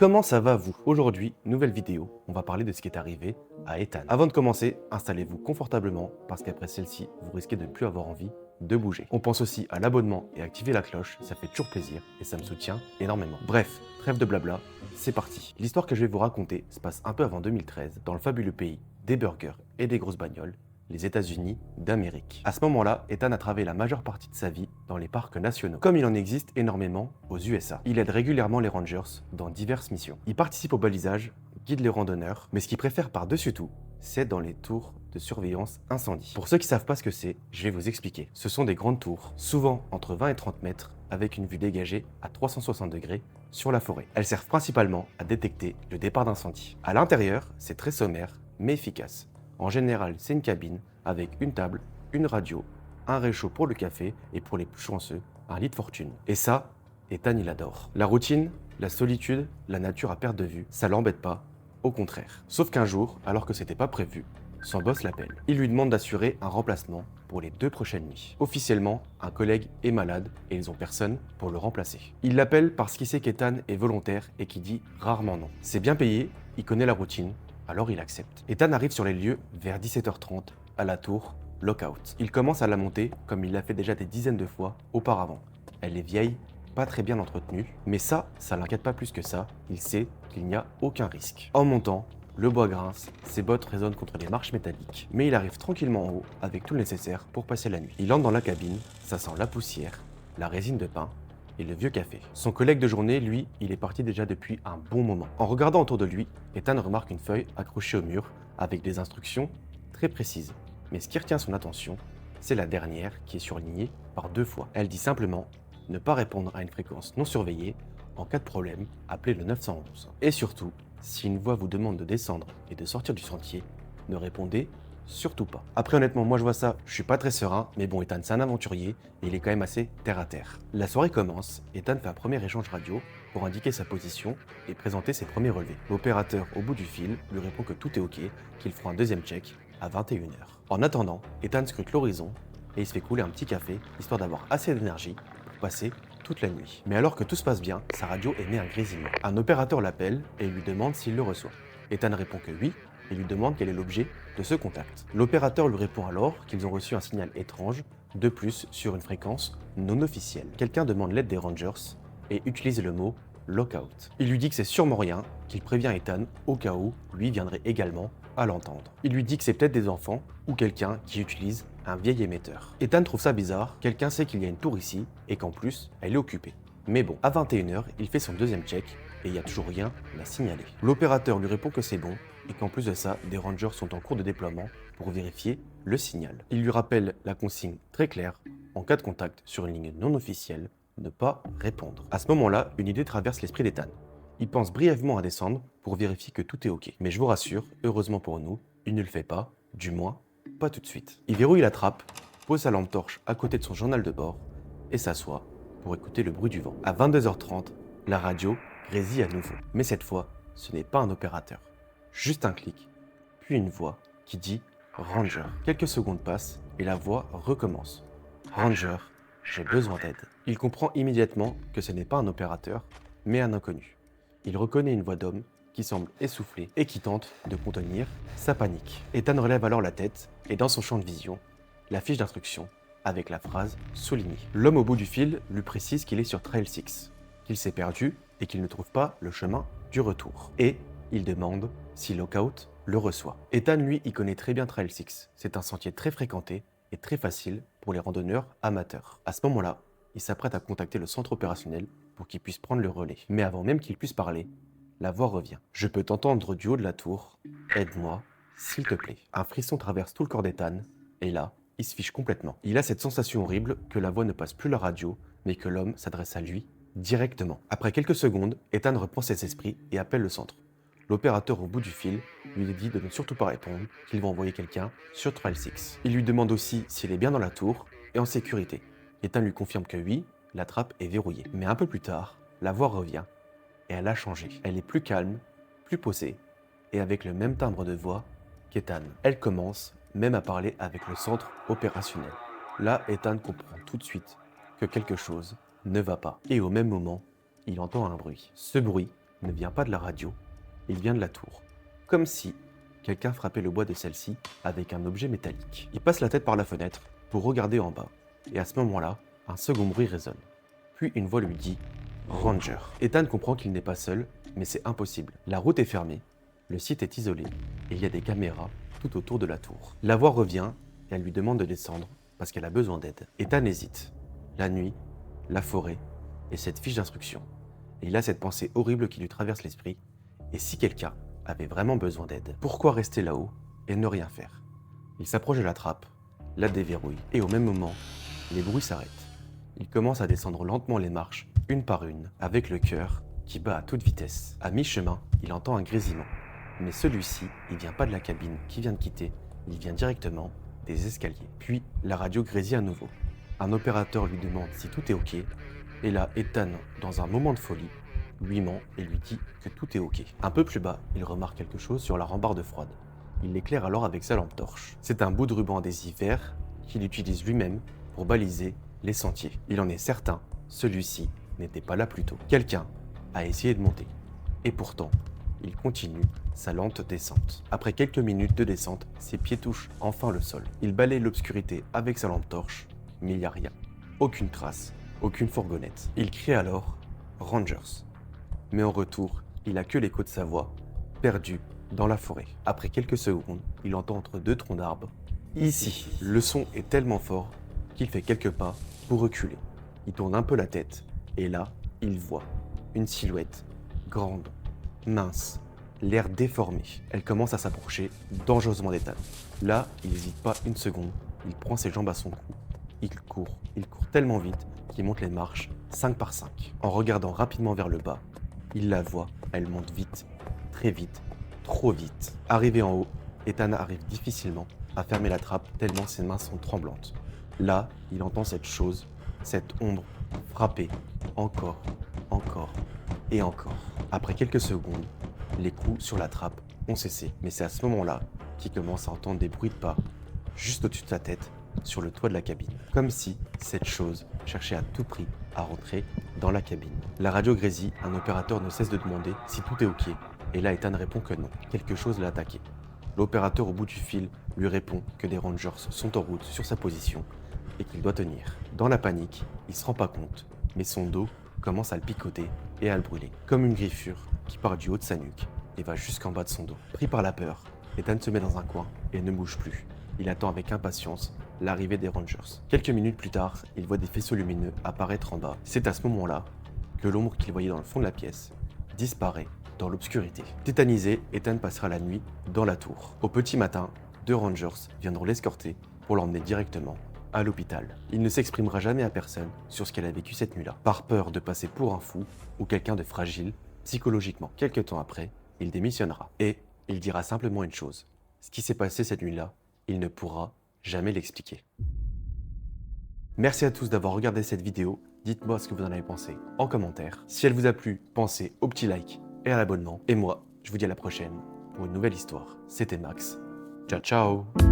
Comment ça va vous? Aujourd'hui, nouvelle vidéo, on va parler de ce qui est arrivé à Ethan. Avant de commencer, installez-vous confortablement parce qu'après celle-ci, vous risquez de ne plus avoir envie de bouger. On pense aussi à l'abonnement et activer la cloche, ça fait toujours plaisir et ça me soutient énormément. Bref, trêve de blabla, c'est parti. L'histoire que je vais vous raconter se passe un peu avant 2013 dans le fabuleux pays des burgers et des grosses bagnoles, les États-Unis d'Amérique. À ce moment-là, Ethan a travaillé la majeure partie de sa vie dans les parcs nationaux, comme il en existe énormément aux USA. Il aide régulièrement les Rangers dans diverses missions. Il participe au balisage, guide les randonneurs, mais ce qu'il préfère par-dessus tout, c'est dans les tours de surveillance incendie. Pour ceux qui ne savent pas ce que c'est, je vais vous expliquer. Ce sont des grandes tours, souvent entre 20 et 30 mètres, avec une vue dégagée à 360 degrés sur la forêt. Elles servent principalement à détecter le départ d'incendie. À l'intérieur, c'est très sommaire, mais efficace. En général, c'est une cabine avec une table, une radio, un réchaud pour le café et pour les plus chanceux, un lit de fortune. Et ça, Ethan il adore. La routine, la solitude, la nature à perte de vue, ça l'embête pas, au contraire. Sauf qu'un jour, alors que c'était pas prévu, son boss l'appelle. Il lui demande d'assurer un remplacement pour les 2 prochaines nuits. Officiellement, un collègue est malade et ils ont personne pour le remplacer. Il l'appelle parce qu'il sait qu'Ethan est volontaire et qu'il dit rarement non. C'est bien payé, il connaît la routine, alors il accepte. Ethan arrive sur les lieux vers 17h30 à la tour Lookout. Il commence à la monter comme il l'a fait déjà des dizaines de fois auparavant. Elle est vieille, pas très bien entretenue, mais ça l'inquiète pas plus que ça, il sait qu'il n'y a aucun risque. En montant, le bois grince, ses bottes résonnent contre les marches métalliques, mais il arrive tranquillement en haut avec tout le nécessaire pour passer la nuit. Il entre dans la cabine, ça sent la poussière, la résine de pain et le vieux café. Son collègue de journée, lui, il est parti déjà depuis un bon moment. En regardant autour de lui, Ethan remarque une feuille accrochée au mur avec des instructions très précises. Mais ce qui retient son attention, c'est la dernière qui est surlignée par 2 fois. Elle dit simplement ne pas répondre à une fréquence non surveillée. En cas de problème, appelez le 911. Et surtout, si une voix vous demande de descendre et de sortir du sentier, ne répondez surtout pas. Après honnêtement, moi je vois ça, je suis pas très serein, mais bon, Ethan c'est un aventurier et il est quand même assez terre à terre. La soirée commence, Ethan fait un premier échange radio pour indiquer sa position et présenter ses premiers relevés. L'opérateur au bout du fil lui répond que tout est ok, qu'il fera un deuxième check à 21h. En attendant, Ethan scrute l'horizon et il se fait couler un petit café, histoire d'avoir assez d'énergie pour passer toute la nuit. Mais alors que tout se passe bien, sa radio émet un grésillement. Un opérateur l'appelle et lui demande s'il le reçoit. Ethan répond que oui et lui demande quel est l'objet de ce contact. L'opérateur lui répond alors qu'ils ont reçu un signal étrange, de plus sur une fréquence non officielle. Quelqu'un demande l'aide des Rangers et utilise le mot lockout. Il lui dit que c'est sûrement rien, qu'il prévient Ethan au cas où lui viendrait également à l'entendre. Il lui dit que c'est peut-être des enfants ou quelqu'un qui utilise un vieil émetteur. Ethan trouve ça bizarre, quelqu'un sait qu'il y a une tour ici et qu'en plus, elle est occupée. Mais bon, à 21h, il fait son deuxième check et il n'y a toujours rien à signaler. L'opérateur lui répond que c'est bon et qu'en plus de ça, des rangers sont en cours de déploiement pour vérifier le signal. Il lui rappelle la consigne très claire, en cas de contact sur une ligne non officielle, ne pas répondre. À ce moment-là, une idée traverse l'esprit d'Ethan. Il pense brièvement à descendre pour vérifier que tout est ok. Mais je vous rassure, heureusement pour nous, il ne le fait pas, du moins, pas tout de suite. Il verrouille la trappe, pose sa lampe torche à côté de son journal de bord et s'assoit pour écouter le bruit du vent. À 22h30, la radio grésille à nouveau. Mais cette fois, ce n'est pas un opérateur. Juste un clic, puis une voix qui dit « Ranger ». Quelques secondes passent et la voix recommence. « Ranger, j'ai besoin d'aide ». Il comprend immédiatement que ce n'est pas un opérateur, mais un inconnu. Il reconnaît une voix d'homme qui semble essoufflée et qui tente de contenir sa panique. Ethan relève alors la tête et dans son champ de vision, la fiche d'instruction avec la phrase soulignée. L'homme au bout du fil lui précise qu'il est sur Trail 6, qu'il s'est perdu et qu'il ne trouve pas le chemin du retour. Et il demande si Lookout le reçoit. Ethan, lui, il connaît très bien Trail 6. C'est un sentier très fréquenté et très facile pour les randonneurs amateurs. À ce moment-là, il s'apprête à contacter le centre opérationnel pour qu'il puisse prendre le relais. Mais avant même qu'il puisse parler, la voix revient. « Je peux t'entendre du haut de la tour. Aide-moi, s'il te plaît. » Un frisson traverse tout le corps d'Ethan, et là, il se fiche complètement. Il a cette sensation horrible que la voix ne passe plus la radio, mais que l'homme s'adresse à lui directement. Après quelques secondes, Ethan reprend ses esprits et appelle le centre. L'opérateur au bout du fil lui dit de ne surtout pas répondre, qu'il va envoyer quelqu'un sur Trail 6. Il lui demande aussi s'il est bien dans la tour et en sécurité. Ethan lui confirme que oui, la trappe est verrouillée. Mais un peu plus tard, la voix revient et elle a changé. Elle est plus calme, plus posée et avec le même timbre de voix qu'Ethan. Elle commence même à parler avec le centre opérationnel. Là, Ethan comprend tout de suite que quelque chose ne va pas. Et au même moment, il entend un bruit. Ce bruit, ne vient pas de la radio, il vient de la tour. Comme si quelqu'un frappait le bois de celle-ci avec un objet métallique. Il passe la tête par la fenêtre pour regarder en bas, et à ce moment-là, un second bruit résonne. Puis une voix lui dit « Ranger ». Ethan comprend qu'il n'est pas seul, mais c'est impossible. La route est fermée, le site est isolé, et il y a des caméras tout autour de la tour. La voix revient, et elle lui demande de descendre, parce qu'elle a besoin d'aide. Ethan hésite. La nuit, la forêt, et cette fiche d'instruction. Et il a cette pensée horrible qui lui traverse l'esprit, et si quelqu'un avait vraiment besoin d'aide, pourquoi rester là-haut et ne rien faire? Il s'approche de la trappe, la déverrouille, et au même moment, les bruits s'arrêtent. Il commence à descendre lentement les marches, une par une, avec le cœur qui bat à toute vitesse. À mi-chemin, il entend un grésillement. Mais celui-ci, il vient pas de la cabine qu'il vient de quitter, il vient directement des escaliers. Puis, la radio grésille à nouveau. Un opérateur lui demande si tout est ok, et là, Ethan, dans un moment de folie, lui ment et lui dit que tout est ok. Un peu plus bas, il remarque quelque chose sur la rambarde froide. Il l'éclaire alors avec sa lampe torche. C'est un bout de ruban adhésif vert qu'il utilise lui-même pour baliser les sentiers. Il en est certain, celui-ci n'était pas là plus tôt. Quelqu'un a essayé de monter. Et pourtant, il continue sa lente descente. Après quelques minutes de descente, ses pieds touchent enfin le sol. Il balaye l'obscurité avec sa lampe torche, mais il n'y a rien. Aucune trace, aucune fourgonnette. Il crie alors « Rangers ». Mais en retour, il a que l'écho de sa voix, perdu dans la forêt. Après quelques secondes, il entend entre deux troncs d'arbres « Ici ». Le son est tellement fort qu'il fait quelques pas pour reculer. Il tourne un peu la tête, et là, il voit une silhouette grande, mince, l'air déformé. Elle commence à s'approcher dangereusement d'Ethan. Là, il n'hésite pas une seconde, il prend ses jambes à son cou. Il court tellement vite qu'il monte les marches 5 par 5. En regardant rapidement vers le bas, il la voit, elle monte vite, très vite, trop vite. Arrivé en haut, Ethan arrive difficilement à fermer la trappe tellement ses mains sont tremblantes. Là, il entend cette chose, cette ombre, frapper, encore et encore. Après quelques secondes, les coups sur la trappe ont cessé. Mais c'est à ce moment-là qu'il commence à entendre des bruits de pas, juste au-dessus de sa tête, sur le toit de la cabine. Comme si cette chose cherchait à tout prix à rentrer dans la cabine. La radio grésille, un opérateur ne cesse de demander si tout est ok, et là Ethan répond que non, quelque chose l'a attaqué. L'opérateur au bout du fil lui répond que des rangers sont en route sur sa position et qu'il doit tenir. Dans la panique, il se rend pas compte, mais son dos commence à le picoter et à le brûler, comme une griffure qui part du haut de sa nuque et va jusqu'en bas de son dos. Pris par la peur, Ethan se met dans un coin et ne bouge plus. Il attend avec impatience l'arrivée des Rangers. Quelques minutes plus tard, il voit des faisceaux lumineux apparaître en bas. C'est à ce moment-là que l'ombre qu'il voyait dans le fond de la pièce disparaît dans l'obscurité. Tétanisé, Ethan passera la nuit dans la tour. Au petit matin, 2 Rangers viendront l'escorter pour l'emmener directement à l'hôpital. Il ne s'exprimera jamais à personne sur ce qu'elle a vécu cette nuit-là, par peur de passer pour un fou ou quelqu'un de fragile psychologiquement. Quelque temps après, il démissionnera et il dira simplement une chose. Ce qui s'est passé cette nuit-là, il ne pourra jamais l'expliquer. Merci à tous d'avoir regardé cette vidéo. Dites-moi ce que vous en avez pensé en commentaire. Si elle vous a plu, pensez au petit like et à l'abonnement. Et moi, je vous dis à la prochaine pour une nouvelle histoire. C'était Max. Ciao, ciao!